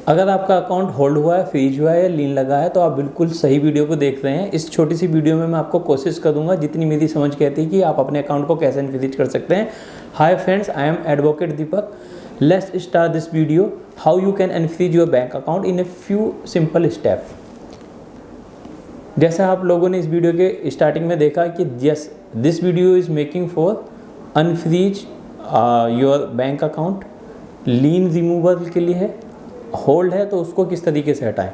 अगर आपका account hold हुआ है, फ्रीज हुआ है या लीन लगा है तो आप बिल्कुल सही वीडियो को देख रहे हैं। इस छोटी सी वीडियो में मैं आपको कोशिश करूंगा जितनी मेरी समझ कहती है कि आप अपने अकाउंट को कैसे अनफ्रीज कर सकते हैं। Hi friends, I am advocate Deepak. Let's start this video how you can unfreeze your bank account in a few simple step. जैसा आप लोगों ने इस वीडियो के स्टार्टिंग में देखा कि yes, this video is making for unfreeze your bank account. Lean removal के लिए है, होल्ड है तो उसको किस तरीके से हटाएं।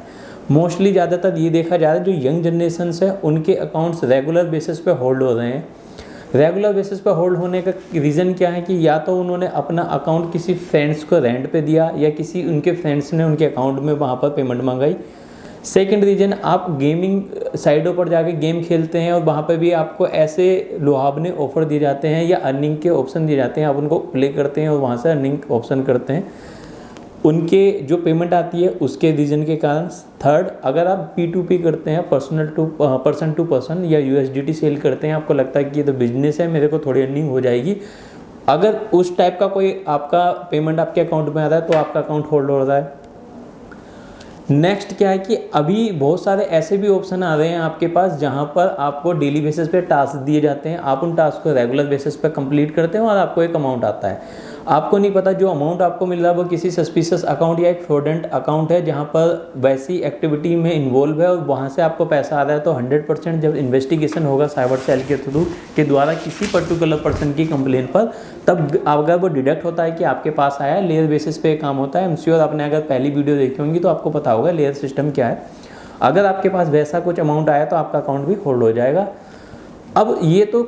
मोस्टली ज़्यादातर ये देखा जा रहा है जो यंग जनरेशन्स है उनके अकाउंट्स रेगुलर बेसिस पे होल्ड हो रहे हैं। रेगुलर बेसिस पे होल्ड होने का रीज़न क्या है कि या तो उन्होंने अपना अकाउंट किसी फ्रेंड्स को रेंट पे दिया या किसी उनके फ्रेंड्स ने उनके अकाउंट में वहाँ पर पेमेंट मंगाई। सेकंड रीज़न, आप गेमिंग साइटों पर जाके गेम खेलते हैं और वहाँ पर भी आपको ऐसे लुभावने ऑफर दिए जाते हैं या अर्निंग के ऑप्शन दिए जाते हैं, आप उनको प्ले करते हैं और वहाँ से अर्निंग ऑप्शन करते हैं, उनके जो पेमेंट आती है उसके रीजन के कारण। थर्ड, अगर आप P2P करते हैं, पर्सन टू पर्सन या USDT सेल करते हैं, आपको लगता है कि ये तो बिजनेस है, मेरे को थोड़ी अर्निंग हो जाएगी, अगर उस टाइप का कोई आपका पेमेंट आपके अकाउंट में आ रहा है तो आपका अकाउंट होल्ड हो रहा है। नेक्स्ट क्या है कि अभी बहुत सारे ऐसे भी ऑप्शन आ रहे हैं आपके पास जहां पर आपको डेली बेसिस पे टास्क दिए जाते हैं, आप उन टास्क को रेगुलर बेसिस पे कंप्लीट करते हैं और आपको एक अमाउंट आता है। आपको नहीं पता जो अमाउंट आपको मिल रहा है वो किसी सस्पिशियस अकाउंट या एक फ्रॉडेंट अकाउंट है जहां पर वैसी एक्टिविटी में इन्वॉल्व है और वहां से आपको पैसा आ रहा है। तो 100% जब इन्वेस्टिगेशन होगा साइबर सेल के थ्रू के द्वारा किसी पर्टिकुलर पर्सन की कंप्लेन पर, तब अगर वो डिडक्ट होता है कि आपके पास आया है। लेयर बेसिस पे काम होता है। एमश्योर आपने अगर पहली वीडियो देखी होंगी तो आपको पता होगा लेयर सिस्टम क्या है। अगर आपके पास वैसा कुछ अमाउंट आया तो आपका अकाउंट भी होल्ड हो जाएगा। अब ये तो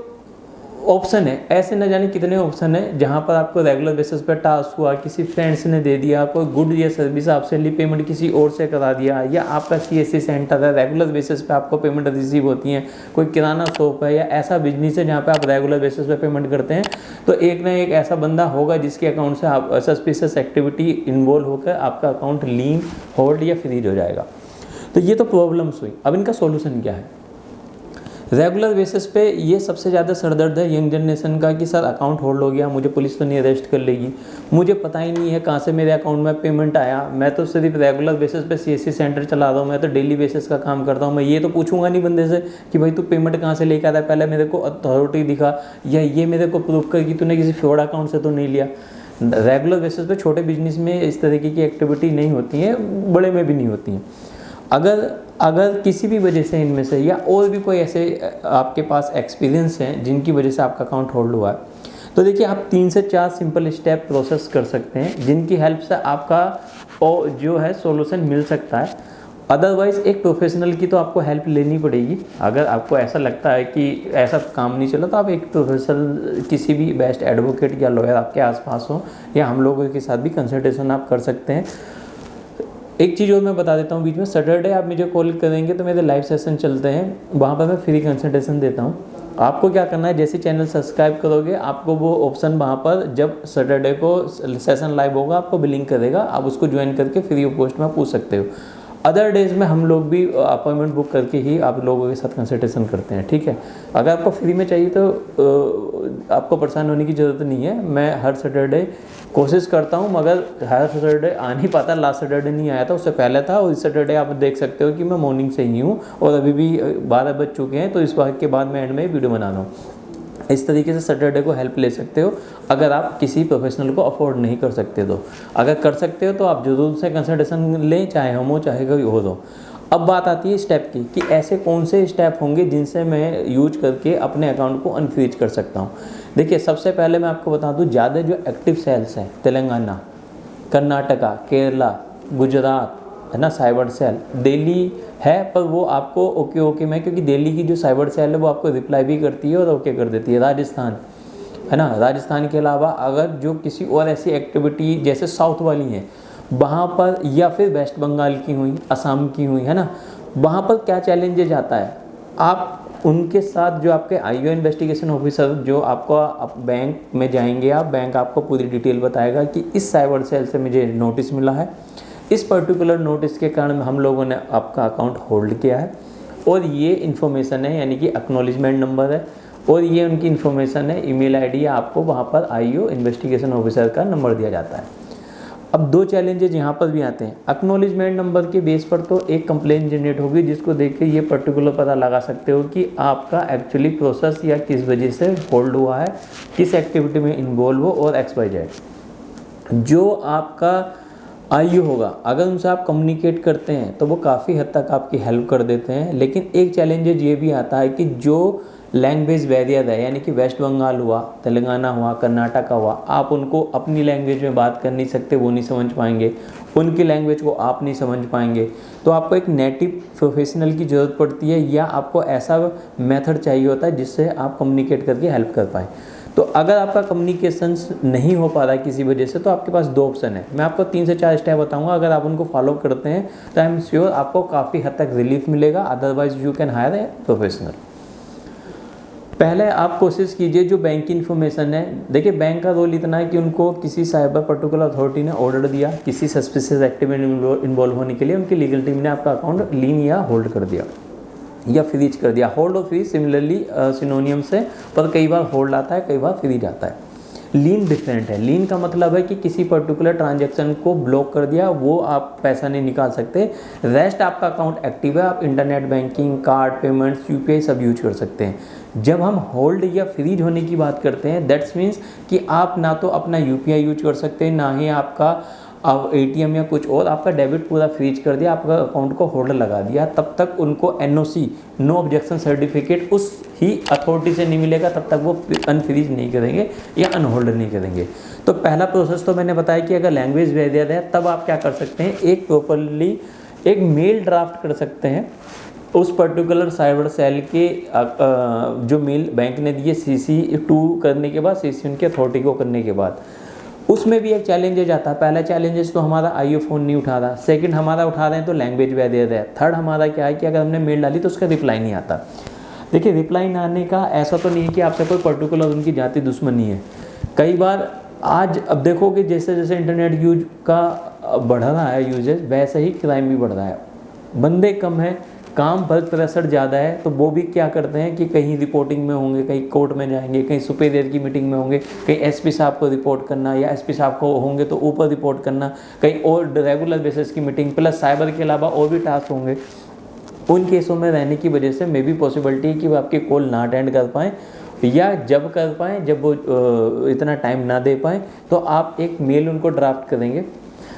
ऑप्शन है, ऐसे न जाने कितने ऑप्शन है जहां पर आपको रेगुलर बेसिस पर टास्क हुआ, किसी फ्रेंड्स ने दे दिया, कोई गुड या सर्विस आपसे ली, पेमेंट किसी और से करा दिया, या आपका CSC सेंटर है, रेगुलर बेसिस पे आपको पेमेंट रिसीव होती है, कोई किराना शॉप है या ऐसा बिजनेस है जहाँ पे आप रेगुलर बेसिस पे पेमेंट करते हैं, तो एक ना एक ऐसा बंदा होगा जिसके अकाउंट से आप सस्पिशियस एक्टिविटी इन्वॉल्व होकर आपका अकाउंट लीन, होल्ड या फ्रीज हो जाएगा। तो ये तो प्रॉब्लम्स हुई। अब इनका सोल्यूशन क्या है? रेगुलर बेसिस पे ये सबसे ज़्यादा सरदर्द है यंग जनरेशन का कि सर अकाउंट होल्ड हो गया, मुझे पुलिस तो नहीं अरेस्ट कर लेगी, मुझे पता ही नहीं है कहाँ से मेरे अकाउंट में पेमेंट आया, मैं तो सिर्फ रेगुलर बेसिस पे CSC सेंटर चला रहा हूँ, मैं तो डेली बेसिस का काम करता हूँ, मैं ये तो पूछूंगा नहीं बंदे से कि भाई तू पेमेंट कहाँ से लेकर आता है, पहले मेरे को अथॉरिटी दिखा या ये मेरे को प्रूफ कर कि तूने किसी फ्रॉड अकाउंट से तो नहीं लिया। रेगुलर बेसिस पे छोटे बिजनेस में इस तरीके की एक्टिविटी नहीं होती हैं, बड़े में भी नहीं होती हैं। अगर किसी भी वजह से इनमें से या और भी कोई ऐसे आपके पास एक्सपीरियंस हैं जिनकी वजह से आपका अकाउंट होल्ड हुआ है, तो देखिए आप 3 से 4 सिंपल स्टेप प्रोसेस कर सकते हैं जिनकी हेल्प से आपका जो है सॉल्यूशन मिल सकता है। अदरवाइज़ एक प्रोफेशनल की तो आपको हेल्प लेनी पड़ेगी। अगर आपको ऐसा लगता है कि ऐसा काम नहीं चला तो आप एक प्रोफेशनल किसी भी बेस्ट एडवोकेट या लॉयर आपके आसपास हो या हम लोगों के साथ भी कंसल्टेशन आप कर सकते हैं। एक चीज़ और मैं बता देता हूँ बीच में, सैटरडे आप मुझे कॉल करेंगे तो मेरे लाइव सेशन चलते हैं, वहाँ पर मैं फ्री कंसल्टेशन देता हूँ। आपको क्या करना है, जैसे चैनल सब्सक्राइब करोगे आपको वो ऑप्शन वहाँ पर जब सैटरडे को सेशन लाइव होगा आपको बिलिंग करेगा, आप उसको ज्वाइन करके फ्री ऑफ कॉस्ट में पूछ सकते हो। अदर डेज में हम लोग भी अपॉइंटमेंट बुक करके ही आप लोगों के साथ कंसल्टेशन करते हैं, ठीक है। अगर आपको फ्री में चाहिए तो आपको परेशान होने की ज़रूरत नहीं है। मैं हर सैटरडे कोशिश करता हूँ, मगर हर सैटरडे आ नहीं पाता। लास्ट सैटरडे नहीं आया था, उससे पहले था, और इस सैटरडे आप देख सकते हो कि मैं मॉर्निंग से ही हूँ और अभी भी 12 बज चुके हैं, तो इस बात के बाद मैं एंड में वीडियो बना रहा हूँ। इस तरीके से सैटरडे को हेल्प ले सकते हो अगर आप किसी प्रोफेशनल को अफोर्ड नहीं कर सकते तो। अगर कर सकते हो तो आप जरूर से कंसल्टेशन लें, चाहे हम हो चाहे कोई हो दो। अब बात आती है स्टेप की कि ऐसे कौन से स्टेप होंगे जिनसे मैं यूज करके अपने अकाउंट को अनफ्रीज कर सकता हूँ। देखिए, सबसे पहले मैं आपको बता दूँ, ज़्यादा जो एक्टिव सेल्स हैं तेलंगाना, कर्नाटका, केरला, गुजरात है ना, साइबर सेल दिल्ली है, पर वो आपको ओके में, क्योंकि दिल्ली की जो साइबर सेल है वो आपको रिप्लाई भी करती है और ओके कर देती है। राजस्थान है ना, राजस्थान के अलावा अगर जो किसी और ऐसी एक्टिविटी जैसे साउथ वाली हैं वहाँ पर, या फिर वेस्ट बंगाल की हुई, असम की हुई है ना, वहाँ पर क्या चैलेंजेज आता है, आप उनके साथ जो आपके IO इन्वेस्टिगेशन ऑफिसर जो आपको बैंक में जाएंगे, आप बैंक आपको पूरी डिटेल बताएगा कि इस साइबर सेल से मुझे नोटिस मिला है, इस पर्टिकुलर नोटिस के कारण हम लोगों ने आपका अकाउंट होल्ड किया है और ये इन्फॉर्मेशन है, यानी कि एक्नॉलेजमेंट नंबर है और ये उनकी इन्फॉर्मेशन है, ईमेल ID आपको वहाँ पर IO इन्वेस्टिगेशन ऑफिसर का नंबर दिया जाता है। अब दो चैलेंजेज यहाँ पर भी आते हैं। एक्नॉलेजमेंट नंबर के बेस पर तो एक कंप्लेंट जनरेट होगी जिसको देख के ये पर्टिकुलर पता लगा सकते हो कि आपका एक्चुअली प्रोसेस या किस वजह से होल्ड हुआ है, किस एक्टिविटी में इन्वॉल्व हो और XYZ। जो आपका आईयू होगा, अगर उनसे आप कम्युनिकेट करते हैं तो वो काफ़ी हद तक आपकी हेल्प कर देते हैं। लेकिन एक चैलेंजेज ये भी आता है कि जो लैंग्वेज बैरियर है, यानी कि वेस्ट बंगाल हुआ, तेलंगाना हुआ, कर्नाटका हुआ, आप उनको अपनी लैंग्वेज में बात कर नहीं सकते, वो नहीं समझ पाएंगे, उनकी लैंग्वेज को आप नहीं समझ पाएंगे। तो आपको एक नेटिव प्रोफेशनल की ज़रूरत पड़ती है या आपको ऐसा मेथड चाहिए होता है जिससे आप कम्युनिकेट करके हेल्प कर पाएँ। तो अगर आपका कम्युनिकेशंस नहीं हो पा रहा है किसी वजह से, तो आपके पास दो ऑप्शन है। मैं आपको 3 से 4 स्टेप बताऊंगा, अगर आप उनको फॉलो करते हैं तो आई एम श्योर आपको काफ़ी हद तक रिलीफ मिलेगा, otherwise you can hire a professional. पहले आप कोशिश कीजिए जो बैंक की इन्फॉर्मेशन है, देखिए बैंक का रोल इतना है कि उनको किसी साइबर पर्टिकुलर अथॉरिटी ने ऑर्डर दिया किसी सस्पिशियस एक्टिविटी में इन्वॉल्व होने के लिए, उनकी लीगल टीम ने आपका अकाउंट लीन या होल्ड कर दिया या फ्रीज कर दिया। होल्ड और फ्रीज सिमिलरली सिनोनियम से, पर कई बार होल्ड आता है, कई बार फ्रीज आता है। लीन डिफरेंट है। लीन का मतलब है कि किसी पर्टिकुलर ट्रांजैक्शन को ब्लॉक कर दिया, वो आप पैसा नहीं निकाल सकते। रेस्ट आपका अकाउंट एक्टिव है, आप internet banking, card payments, UPI सब यूज कर सकते हैं। जब हम होल्ड या फ्रीज होने की बात करते हैं, दैट्स मीन्स कि आप ना तो अपना UPI यूज कर सकते हैं, ना ही आपका अब ATM या कुछ और, आपका डेबिट पूरा फ्रीज कर दिया, आपका अकाउंट को होल्ड लगा दिया। तब तक उनको NOC नो ऑब्जेक्शन सर्टिफिकेट उस ही अथॉरिटी से नहीं मिलेगा, तब तक वो अनफ्रीज नहीं करेंगे या अनहोल्ड नहीं करेंगे। तो पहला प्रोसेस तो मैंने बताया कि अगर लैंग्वेज बैरियर है तब आप क्या कर सकते हैं, एक प्रॉपरली एक मेल ड्राफ्ट कर सकते हैं उस पर्टिकुलर साइबर सेल के जो मेल बैंक ने दिए CC2 करने के बाद, CC उनके अथॉरिटी को करने के बाद। उसमें भी एक चैलेंजेज आता है। पहला चैलेंजेस तो हमारा आईओ फ़ोन नहीं उठा रहा, सेकंड हमारा उठा रहे हैं तो लैंग्वेज बैरियर है, थर्ड हमारा क्या है कि अगर हमने मेल डाली तो उसका रिप्लाई नहीं आता। देखिए रिप्लाई ना आने का ऐसा तो नहीं है कि आपसे कोई पर्टिकुलर उनकी जाति दुश्मनी है। कई बार आज अब देखोगे जैसे जैसे इंटरनेट यूज का बढ़ रहा है यूजेज, वैसे ही क्राइम भी बढ़ रहा है। बंदे कम हैं, काम वर्क प्रेशर ज़्यादा है, तो वो भी क्या करते हैं कि कहीं रिपोर्टिंग में होंगे, कहीं कोर्ट में जाएंगे, कहीं सुपीरियर की मीटिंग में होंगे, कहीं SP साहब को रिपोर्ट करना, या SP साहब को होंगे तो ऊपर रिपोर्ट करना, कहीं और रेगुलर बेसिस की मीटिंग, प्लस साइबर के अलावा और भी टास्क होंगे। उन केसों में रहने की वजह से मे भी पॉसिबिलिटी है कि वो आपकी कॉल ना अटेंड कर पाएँ, या जब कर पाएँ जब वो इतना टाइम ना दे पाएँ, तो आप एक मेल उनको ड्राफ्ट करेंगे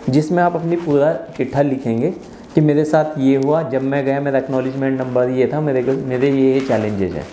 जिसमें आप अपनी पूरा चिट्ठा लिखेंगे कि मेरे साथ ये हुआ, जब मैं गया मेरा एक्नॉलेजमेंट नंबर ये था, मेरे ये चैलेंजेज हैं।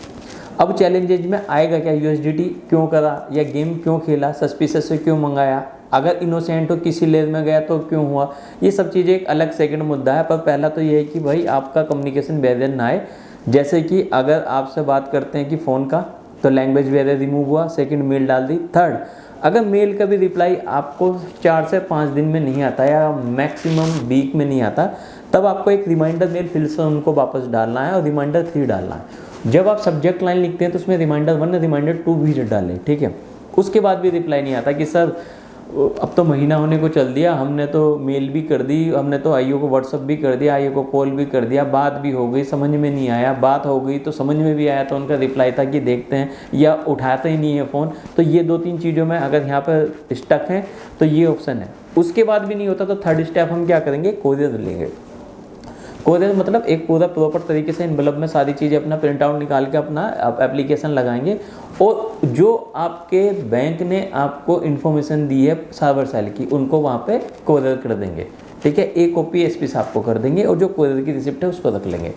अब चैलेंजेज में आएगा क्या, USDT क्यों करा, या गेम क्यों खेला, सस्पिशियस से क्यों मंगाया, अगर इनोसेंट हो किसी लेयर में गया तो क्यों हुआ। ये सब चीज़ें एक अलग सेकंड मुद्दा है, पर पहला तो ये है कि भाई आपका कम्युनिकेशन बैरियर ना आए। जैसे कि अगर आपसे बात करते हैं कि फ़ोन का, तो लैंग्वेज बैरियर रिमूव हुआ, सेकेंड मेल डाल दी। थर्ड, अगर मेल का भी रिप्लाई आपको 4 से 5 दिन में नहीं आता या मैक्सिमम वीक में नहीं आता, तब आपको एक रिमाइंडर मेल फिर से उनको वापस डालना है और रिमाइंडर 3 डालना है। जब आप सब्जेक्ट लाइन लिखते हैं तो उसमें रिमाइंडर 1 रिमाइंडर 2 भी डालें, ठीक है। उसके बाद भी रिप्लाई नहीं आता कि सर अब तो महीना होने को चल दिया, हमने तो मेल भी कर दी, हमने तो आईओ को व्हाट्सअप भी कर दिया, आईओ को कॉल भी कर दिया, बात भी हो गई, समझ में नहीं आया, बात हो गई तो समझ में भी आया तो उनका रिप्लाई था कि देखते हैं, या उठाते ही नहीं है फ़ोन। तो ये 2-3 चीज़ों में अगर यहाँ पर स्टक हैं तो ये ऑप्शन है। उसके बाद भी नहीं होता तो थर्ड स्टेप हम क्या करेंगे, कोरियर लेंगे। कोरियर मतलब एक पूरा प्रॉपर तरीके से एनवलप में सारी चीज़ें अपना प्रिंट आउट निकाल के अपना एप्लीकेशन लगाएंगे, और जो आपके बैंक ने आपको इन्फॉर्मेशन दी है सर्वर सेल की, उनको वहाँ पे कोरियर कर देंगे, ठीक है। एक कॉपी SP साहब को कर देंगे और जो कोरियर की रिसिप्ट है उसको रख लेंगे।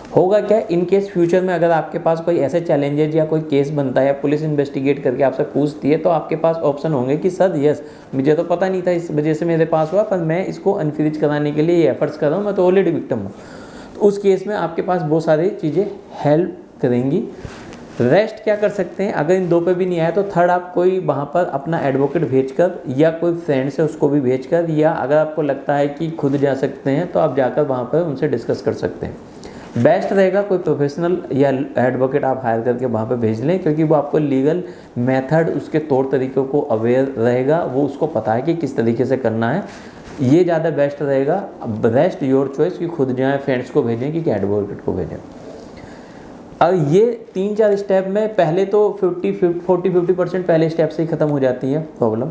होगा क्या, इन केस फ्यूचर में अगर आपके पास कोई ऐसे चैलेंजेज या कोई केस बनता है या पुलिस इन्वेस्टिगेट करके आपसे पूछती है, तो आपके पास ऑप्शन होंगे कि सर यस मुझे तो पता नहीं था, इस वजह से मेरे पास हुआ, पर मैं इसको अनफ्रीज कराने के लिए एफर्ट्स कर रहा हूँ, मैं तो ऑलरेडी विक्टिम हूँ। तो उस केस में आपके पास बहुत सारी चीज़ें हेल्प करेंगी। रेस्ट क्या कर सकते हैं, अगर इन 2 पे भी नहीं आया तो थर्ड आप कोई वहाँ पर अपना एडवोकेट भेजकर या कोई फ्रेंड से उसको भी भेजकर, या अगर आपको लगता है कि खुद जा सकते हैं तो आप जाकर वहाँ पर उनसे डिस्कस कर सकते हैं। बेस्ट रहेगा कोई प्रोफेशनल या एडवोकेट आप हायर करके वहाँ पे भेज लें, क्योंकि वो आपको लीगल मेथड, उसके तौर तरीक़ों को अवेयर रहेगा, वो उसको पता है कि किस तरीके से करना है। ये ज़्यादा बेस्ट रहेगा। बेस्ट योर चॉइस कि खुद जाएँ, फ्रेंड्स को भेजें कि एडवोकेट को भेजें। अब ये 3-4 स्टेप में पहले तो 40-50% पहले स्टेप से ही ख़त्म हो जाती है प्रॉब्लम।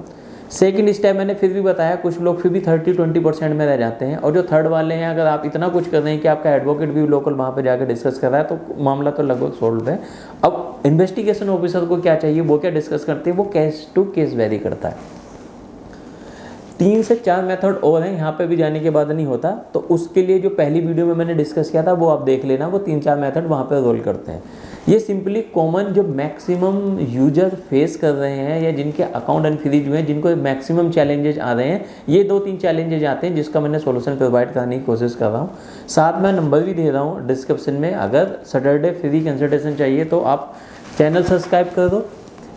सेकंड स्टेप मैंने फिर भी बताया, कुछ लोग फिर भी 30-20% में रह जाते हैं। और जो थर्ड वाले हैं, अगर आप इतना कुछ कर रहे हैं कि आपका एडवोकेट भी लोकल वहाँ पे जाकर डिस्कस कर रहा है, तो मामला तो लगभग सॉल्व है। अब इन्वेस्टिगेशन ऑफिसर को क्या चाहिए, वो क्या डिस्कस करते हैं, वो केस टू केस वेरी करता है। 3 से 4 मेथड और हैं, यहाँ पे भी जाने के बाद नहीं होता, तो उसके लिए जो पहली वीडियो में मैंने डिस्कस किया था वो आप देख लेना, वो 3-4 मेथड वहाँ पे रोल करते हैं। ये सिंपली कॉमन जो मैक्सिमम यूजर फेस कर रहे हैं या जिनके अकाउंट अनफ्रीज हुए हैं, जिनको मैक्सिमम चैलेंजेस आ रहे हैं, ये 2-3 चैलेंजेस आते हैं जिसका मैंने सोल्यूशन प्रोवाइड करने की कोशिश कर रहा हूँ। साथ में नंबर भी दे रहा हूँ डिस्क्रिप्शन में, अगर सैटरडे फ्री कंसल्टेशन चाहिए तो आप चैनल सब्सक्राइब कर दो,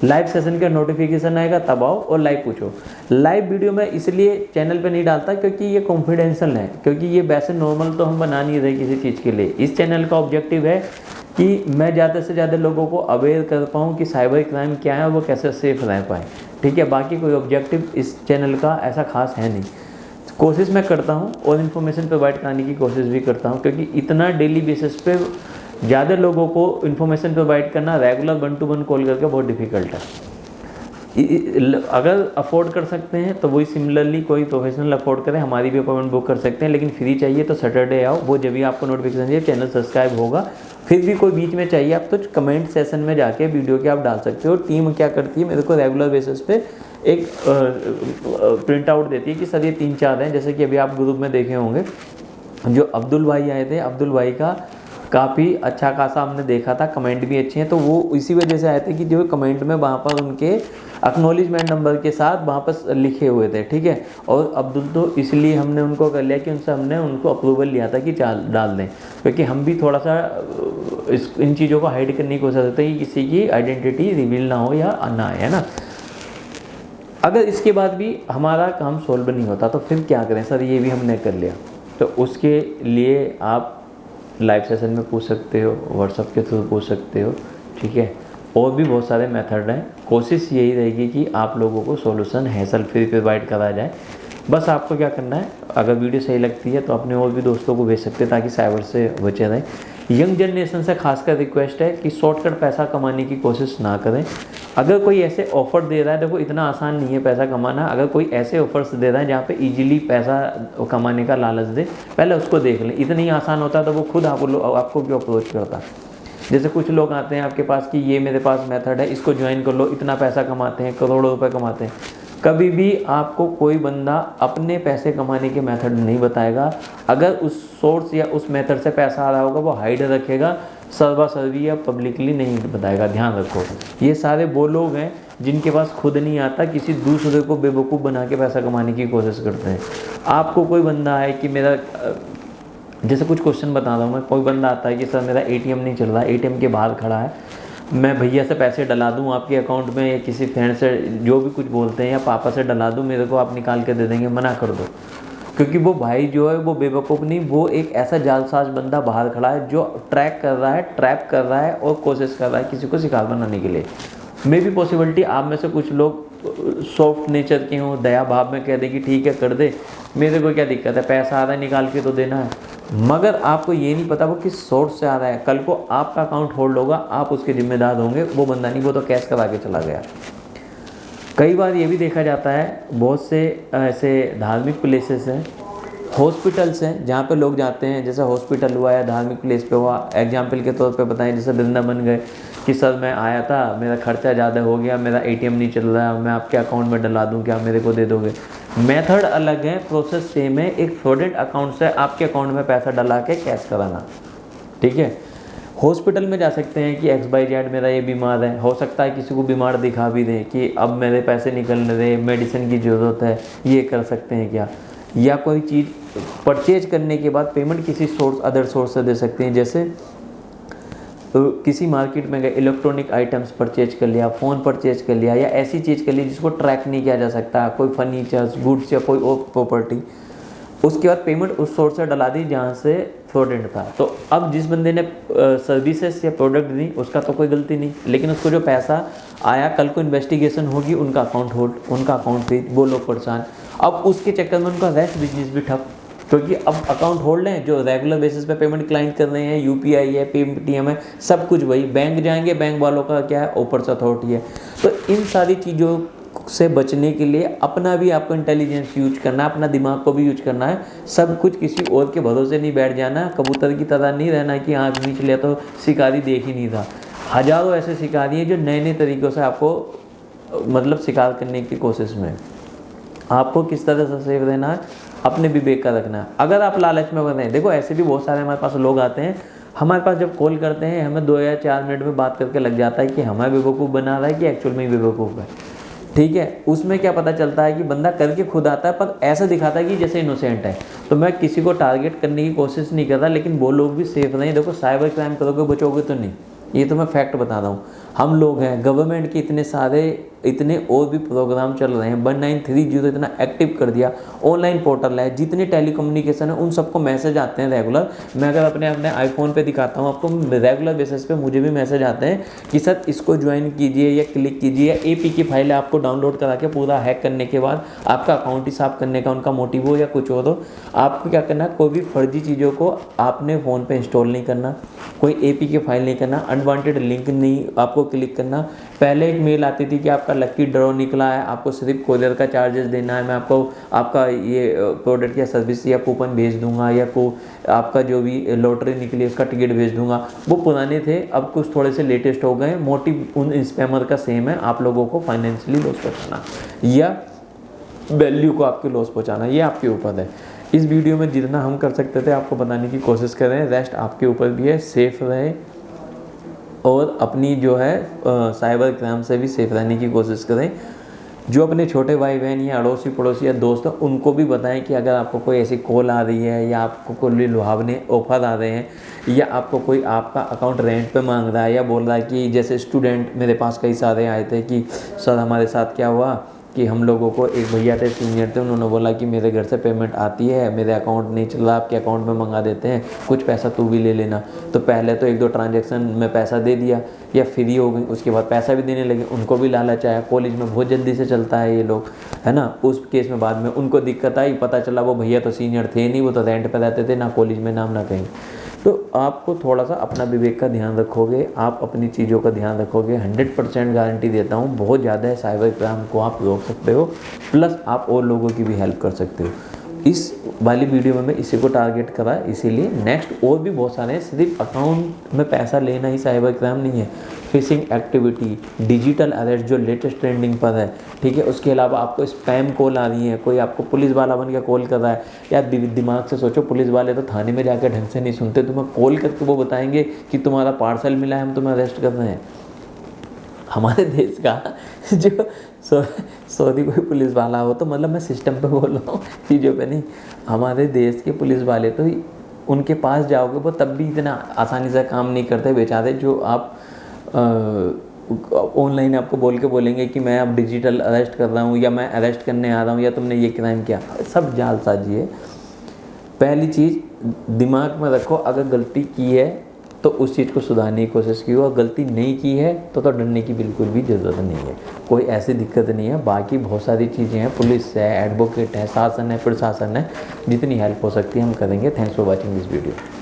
लाइव सेशन का नोटिफिकेशन आएगा तब आओ और लाइव पूछो। लाइव वीडियो मैं इसलिए चैनल पे नहीं डालता क्योंकि ये कॉन्फिडेंशियल है, क्योंकि ये वैसे नॉर्मल तो हम बना नहीं रहे किसी चीज़ के लिए। इस चैनल का ऑब्जेक्टिव है कि मैं ज़्यादा से ज़्यादा लोगों को अवेयर कर पाऊँ कि साइबर क्राइम क्या है, वो कैसे सेफ रह पाए, ठीक है। बाकी कोई ऑब्जेक्टिव इस चैनल का ऐसा खास है नहीं। कोशिश मैं करता हूँ और इन्फॉर्मेशन प्रोवाइड कराने की कोशिश भी करता हूँ, क्योंकि इतना डेली बेसिस पे ज़्यादा लोगों को इन्फॉर्मेशन प्रोवाइड करना रेगुलर 1-to-1 कॉल करके बहुत डिफ़िकल्ट है। अगर अफोर्ड कर सकते हैं तो वही सिमिलरली कोई प्रोफेशनल अफोर्ड करें, हमारी भी अपॉइंटमेंट बुक कर सकते हैं। लेकिन फ्री चाहिए तो सैटरडे आओ, वो जब भी आपको नोटिफिकेशन चाहिए, चैनल सब्सक्राइब होगा। फिर भी कोई बीच में चाहिए आप तो कमेंट सेशन में जाके वीडियो के आप डाल सकते हो। टीम क्या करती है, मेरे को रेगुलर बेसिस पे एक प्रिंट आउट देती है कि सर ये 3-4 हैं। जैसे कि अभी आप ग्रुप में देखे होंगे जो अब्दुल भाई आए थे, अब्दुल भाई का काफ़ी अच्छा खासा हमने देखा था, कमेंट भी अच्छे हैं, तो वो इसी वजह से आए थे कि जो कमेंट में वहाँ पर उनके एक्नॉलेजमेंट नंबर के साथ वहाँ पर लिखे हुए थे, ठीक है। और अब्दुल तो इसलिए हमने उनको कर लिया कि उनसे हमने उनको अप्रूवल लिया था कि डाल दें, क्योंकि हम भी थोड़ा सा इन चीज़ों को हाइड करने की कोशिश करते हैं कि किसी की आइडेंटिटी रिवील ना हो या ना आए, है ना। अगर इसके बाद भी हमारा काम सॉल्व नहीं होता तो फिर क्या करें, सर ये भी हमने कर लिया, तो उसके लिए आप लाइव सेशन में पूछ सकते हो, व्हाट्सएप के थ्रू पूछ सकते हो, ठीक है। और भी बहुत सारे मेथड हैं। कोशिश यही रहेगी कि आप लोगों को सॉल्यूशन हैसल फ्री प्रोवाइड करा जाए। बस आपको क्या करना है, अगर वीडियो सही लगती है तो अपने और भी दोस्तों को भेज सकते हैं ताकि साइबर से बचे रहें। यंग जनरेशन से खासकर रिक्वेस्ट है कि शॉर्टकट पैसा कमाने की कोशिश ना करें। अगर कोई ऐसे ऑफ़र दे रहा है, देखो इतना आसान नहीं है पैसा कमाना, अगर कोई ऐसे ऑफर्स दे रहा है जहाँ पे इजीली पैसा कमाने का लालच दे, पहले उसको देख लें। इतना ही आसान होता तो वो खुद आपको क्यों अप्रोच करता। जैसे कुछ लोग आते हैं आपके पास कि ये मेरे पास मेथड है, इसको ज्वाइन कर लो, इतना पैसा कमाते हैं, करोड़ों रुपए कमाते हैं। कभी भी आपको कोई बंदा अपने पैसे कमाने के मेथड नहीं बताएगा। अगर उस सोर्स या उस मेथड से पैसा आ रहा होगा वो हाइड रखेगा, सर्वी या पब्लिकली नहीं बताएगा। ध्यान रखो, ये सारे वो लोग हैं जिनके पास खुद नहीं आता, किसी दूसरे को बेवकूफ़ बना के पैसा कमाने की कोशिश करते हैं। आपको कोई बंदा है कि मेरा, जैसे कुछ क्वेश्चन बता रहा हूँ मैं, कोई बंदा आता है कि सर मेरा एटीएम नहीं चल रहा, एटीएम के बाहर खड़ा है, मैं भैया से पैसे डला दूँ आपके अकाउंट में, या किसी फ्रेंड से जो भी कुछ बोलते हैं, या पापा से डला दूँ, मेरे को आप निकाल के दे देंगे, मना कर दो। क्योंकि वो भाई जो है वो बेवकूफ़ नहीं, वो एक ऐसा जालसाज बंदा बाहर खड़ा है जो ट्रैक कर रहा है, ट्रैप कर रहा है और कोशिश कर रहा है किसी को शिकार बनाने के लिए। मे भी पॉसिबिलिटी आप में से कुछ लोग सॉफ्ट नेचर के हों, दया भाव में कह दे कि ठीक है कर दे, मेरे को क्या दिक्कत है, पैसा आ रहा है निकाल के तो देना है। मगर आपको ये नहीं पता वो किस सोर्स से आ रहा है। कल को आपका अकाउंट होल्ड होगा, आप उसके जिम्मेदार होंगे, वो बंदा नहीं, वो तो कैश करा के चला गया। कई बार ये भी देखा जाता है, बहुत से ऐसे धार्मिक प्लेसेस हैं, हॉस्पिटल्स हैं जहाँ पे लोग जाते हैं, जैसे हॉस्पिटल हुआ या धार्मिक प्लेस पे हुआ। एग्जाम्पल के तौर पे बताएं, जैसे वृंदावन गए कि सर मैं आया था, मेरा खर्चा ज़्यादा हो गया, मेरा एटीएम नहीं चल रहा है, मैं आपके अकाउंट में डला दूँ क्या, मेरे को दे दोगे। मेथड अलग है, प्रोसेस सेम है। एक फ्रॉडेंट अकाउंट से आपके अकाउंट में पैसा डला के कैश कराना, ठीक है। हॉस्पिटल में जा सकते हैं कि XYZ मेरा ये बीमार है, हो सकता है किसी को बीमार दिखा भी दें कि अब मेरे पैसे निकलने रहे, मेडिसिन की ज़रूरत है, ये कर सकते हैं क्या। या कोई चीज़ परचेज करने के बाद पेमेंट किसी सोर्स, अदर सोर्स से दे सकते हैं। जैसे किसी मार्केट में गए, इलेक्ट्रॉनिक आइटम्स परचेज कर लिया, फ़ोन परचेज कर लिया, या ऐसी चीज़ कर ली जिसको ट्रैक नहीं किया जा सकता, कोई फर्नीचर्स, गुड्स या कोई और प्रॉपर्टी, उसके बाद पेमेंट उस सोर्स से डला दी जहाँ से फ्रॉडेंट था। तो अब जिस बंदे ने सर्विसेज या प्रोडक्ट दी उसका तो कोई गलती नहीं, लेकिन उसको जो पैसा आया, कल को इन्वेस्टिगेशन होगी, उनका अकाउंट होल्ड, उनका अकाउंट फ्रीज, वो लोग परेशान। अब उसके चक्कर में उनका रेस्ट बिजनेस भी ठप, क्योंकि अब अकाउंट होल्ड है, जो रेगुलर बेसिस पे पेमेंट क्लाइंट कर रहे हैं, UPI है, पेटीएम है, सब कुछ वही। बैंक जाएंगे, बैंक वालों का क्या है, ऊपर से अथॉरिटी है। तो इन सारी चीज़ों से बचने के लिए अपना भी आपको इंटेलिजेंस यूज करना है, अपना दिमाग को भी यूज करना है। सब कुछ किसी और के भरोसे नहीं बैठ जाना, कबूतर की तरह नहीं रहना कि आँख मीच लिया तो शिकारी देख ही नहीं था। हज़ारों ऐसे शिकारी हैं जो नए नए तरीक़ों से आपको मतलब शिकार करने की कोशिश में। आपको किस तरह से सेफ रहना है, अपने विवेक का रखना है। अगर आप लालच में बन रहे हैं, देखो ऐसे भी बहुत सारे हमारे पास लोग आते हैं, हमारे पास जब कॉल करते हैं हमें 2 या 4 मिनट में बात करके लग जाता है कि हमें बेवकूफ़ बना रहा है कि एक्चुअल में ही बेवकूफ़ है। ठीक है, उसमें क्या पता चलता है कि बंदा करके खुद आता है पर ऐसा दिखाता है कि जैसे इनोसेंट है। तो मैं किसी को टारगेट करने की कोशिश नहीं कर रहा, लेकिन वो लोग भी सेफ रहें। देखो साइबर क्राइम करोगे बचोगे तो नहीं, ये तो मैं फैक्ट बता रहा हूँ। हम लोग हैं, गवर्नमेंट के इतने और भी प्रोग्राम चल रहे हैं, 1930 इतना एक्टिव कर दिया, ऑनलाइन पोर्टल है, जितने टेलीकम्युनिकेशन है उन सबको मैसेज आते हैं रेगुलर। मैं अगर अपने आईफोन पे दिखाता हूँ आपको, रेगुलर बेसिस पे मुझे भी मैसेज आते हैं कि सर इसको ज्वाइन कीजिए या क्लिक कीजिए, या APK फाइल आपको डाउनलोड करा के पूरा हैक करने के बाद आपका अकाउंट ही साफ करने का उनका मोटिव हो या कुछ हो, तो आपको क्या करना है, कोई भी फर्जी चीज़ों को आपने फ़ोन पर इंस्टॉल नहीं करना, कोई APK फाइल नहीं करना, अनवांटेड लिंक नहीं आपको क्लिक करना। पहले एक मेल आती थी कि आपका लकी ड्रॉ निकला है, आपको सिर्फ कोरियर का चार्जेस देना है, मैं आपको आपका ये प्रोडक्ट या सर्विस या कूपन भेज दूंगा, या आपका जो भी लॉटरी निकली उसका टिकट भेज दूंगा। वो पुराने थे, अब कुछ थोड़े से लेटेस्ट हो गए। मोटिव उन स्पैमर का सेम है, आप लोगों को फाइनेंशियली लॉस पहुँचाना या वैल्यू को आपके लॉस पहुँचाना, ये आपके ऊपर है। इस वीडियो में जितना हम कर सकते थे आपको बताने की कोशिश कर रहे हैं, रेस्ट आपके ऊपर भी है। सेफ रहे और अपनी जो है साइबर क्राइम से भी सेफ रहने की कोशिश करें। जो अपने छोटे भाई बहन या अड़ोसी पड़ोसी या दोस्त हैं उनको भी बताएं कि अगर आपको कोई ऐसी कॉल आ रही है या आपको कोई लुभावने ऑफर आ रहे हैं या आपको कोई आपका अकाउंट रेंट पे मांग रहा है या बोल रहा है कि जैसे स्टूडेंट मेरे पास कई सारे आए थे कि सर हमारे साथ क्या हुआ कि हम लोगों को एक भैया थे सीनियर थे, उन्होंने बोला कि मेरे घर से पेमेंट आती है, मेरे अकाउंट नहीं चल रहा, आपके अकाउंट में मंगा देते हैं, कुछ पैसा तू भी ले लेना। तो पहले तो 1-2 ट्रांजैक्शन में पैसा दे दिया या फ्री हो गई, उसके बाद पैसा भी देने लगे। उनको भी लालच आया, कॉलेज में बहुत जल्दी से चलता है ये लोग, है ना। उस केस में बाद में उनको दिक्कत आई, पता चला वो भैया तो सीनियर थे नहीं, वो तो रेंट पर रहते थे, ना कॉलेज में नाम ना कहीं। तो आपको थोड़ा सा अपना विवेक का ध्यान रखोगे, आप अपनी चीज़ों का ध्यान रखोगे, 100% गारंटी देता हूँ बहुत ज़्यादा है साइबर क्राइम को आप रोक सकते हो, प्लस आप और लोगों की भी हेल्प कर सकते हो। इस वाली वीडियो में मैं इसी को टारगेट करा, इसीलिए नेक्स्ट और भी बहुत सारे हैं। सिर्फ अकाउंट में पैसा लेना ही साइबर क्राइम नहीं है, फिशिंग एक्टिविटी, डिजिटल अरेस्ट जो लेटेस्ट ट्रेंडिंग पर है, ठीक है। उसके अलावा आपको स्पैम कॉल आ रही है, कोई आपको पुलिस वाला बन के कॉल कर रहा है। यार दिमाग से सोचो, पुलिस वाले तो थाने में जाकर ढंग से नहीं सुनते, तुम्हें कॉल करके वो बताएंगे कि तुम्हारा पार्सल मिला है, हम तुम्हें अरेस्ट कर रहे हैं। हमारे देश का जो सॉरी कोई पुलिस वाला हो तो मतलब मैं सिस्टम पे बोल रहा हूँ, चीज़ों पे नहीं। हमारे देश के पुलिस वाले तो उनके पास जाओगे वो तब भी इतना आसानी से काम नहीं करते बेचारे, जो आप ऑनलाइन आपको बोल के बोलेंगे कि मैं अब डिजिटल अरेस्ट कर रहा हूँ या मैं अरेस्ट करने आ रहा हूँ या तुमने ये क्राइम किया। सब जालसाजी है। पहली चीज़ दिमाग में रखो, अगर गलती की है तो उस चीज़ को सुधारने की कोशिश की, और गलती नहीं की है तो डरने की बिल्कुल भी ज़रूरत नहीं है, कोई ऐसी दिक्कत नहीं है। बाकी बहुत सारी चीज़ें हैं, पुलिस है, एडवोकेट है, शासन है, प्रशासन है, जितनी हेल्प हो सकती है हम करेंगे। Thanks for watching this video.